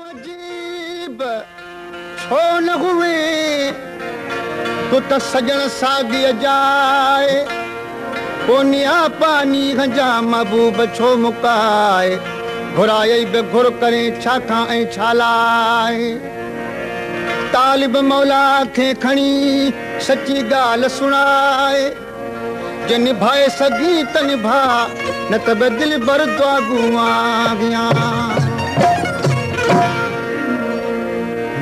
अजीब छो न हुए तू त सजण साॻी जाए पोनिया पानी गंजा महबूब छो मुकाए घुराए बि घुर करे छा खां ऐं छा लाइ तालिब मौला खे खणी सची ॻाल्हि सुणाए जे निभाए सघी त निभा न त बि दिल भर दुआ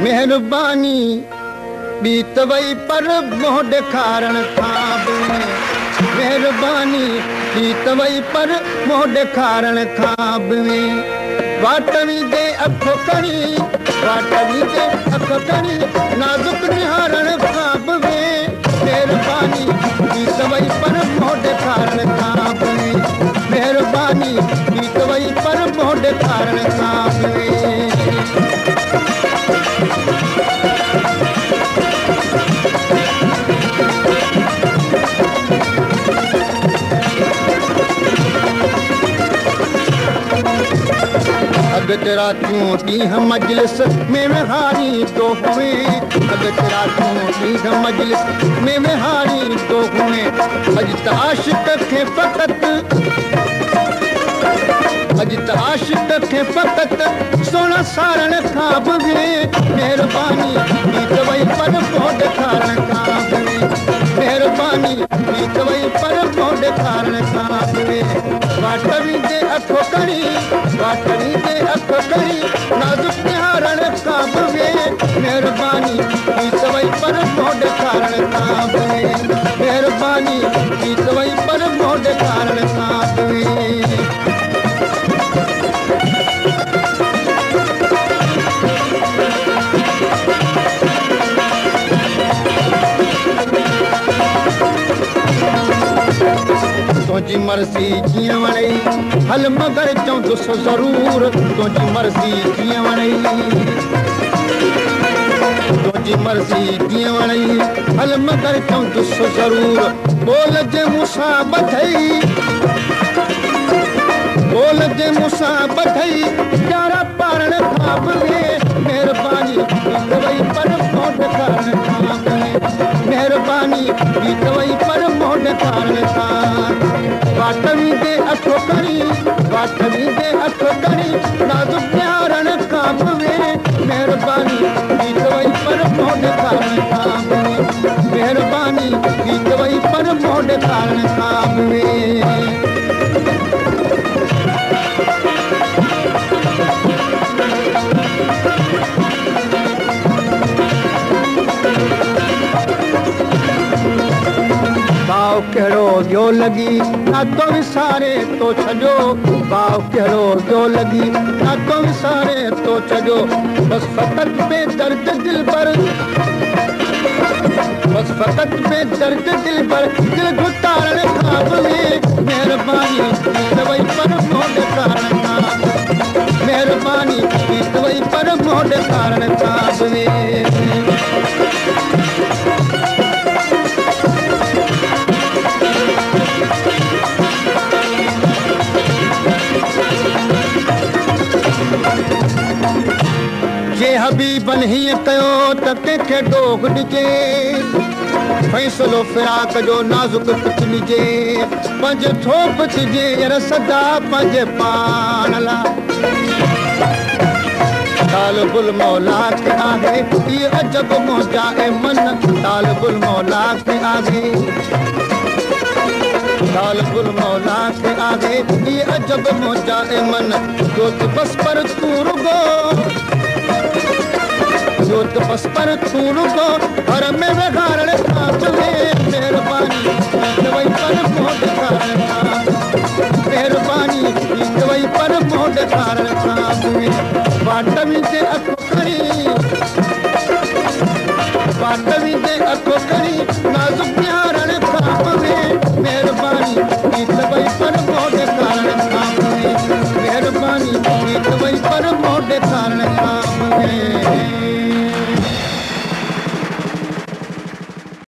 मेहरबानी ॿी त वई पर मोह ॾेखारण खां बि मेहरबानी ॿी त वई पर मोह ॾेखारण खां बि वाटवी दे अखो कणी वाटवी दे अखो कणी नाज़ुक निहारण खां बि मेहरबानी ॿी त वई पर मोह ॾेखारण खां बि मेहरबानी ॿी त वई पर मोह ॾेखारण खां बि अॻिते रातियूं ॾींहं मजलिस में विहारी तो हुए अॻिते रातियूं ॾींहं मजलिस में विहारी तो हुए अॼु त आशिक़ खे फ़क़ति अॼु त आशिक़ खे फ़क़ति सोना सारण खां बि मेहरबानी ॿी त वई पर मोह ॾेखारण खां बि मेहरबानी ॿी त वई पर मोह ॾेखारण खां बि वाटवी दे अखो कणी वाटवी दे अखो कणी नाज़ुक निहारण खां बि मेहरबानी ॿी त वई पर मोह ॾेखारण खां बि मेहरबानी ॿी त वई पर मोह ॾेखारण खां बि तुंहिंजी मर्ज़ी जीअं वणे हल मगर चवंदुसि ज़रूर तुंहिंजी मर्ज़ी जीअं वणे तुंहिंजी मर्ज़ी जीअं वणे हल मगर चवंदुसि ज़रूर बोल जे मूंसां ॿधई बोल जे मूंसां ॿधई प्यारा पारण खां बि मेहरबानी ॿी त वई पर मोह ॾेखारण खां बि मेहरबानी ॿी त वई पर मोह ॾेखारण खां वाटवी दे अखो कणी वाटवी दे अखो कणी नाज़ुक निहारण खां बि मेहरबानी ॿी त वई पर मोह ॾेखारण खां बि मेहरबानी ॿी त वई पर मोह ॾेखारण खां बि भाव कहिड़ो जो लॻी ना तो विसारे तो छॾियो भाव कहिड़ो जो लॻी ना तो विसारे तो छॾियो बसि फ़क़ति बेदर्द दिल भर बसि फ़क़ति बेदर्द दिल भर दिल घुटारण खां बि मेहरबानी ॿी त वई पर मोह ॾेखारण खां मेहरबानी ॿी त वई पर मोह ॾेखारण खां बि जे हबीबन हीअं कयो त कंहिंखे ॾोह ॾिजे फ़ैसिलो फिराक जो नाज़ुक कुझु ॾिजे पंहिंजो थोप थिजे यार सदा पंहिंजे पाण लाइ तालिबुल मौला खे आहे इहे अजब मौजा ऐं मन तालिबुल मौला खे आहे तालिबुल मौला खे आहे इहे अजब मौजा ऐं मन जोत बसि पर तूं रुगो जोत बसि पर तूं रुगो घर में विहारण खां बि मेहरबानी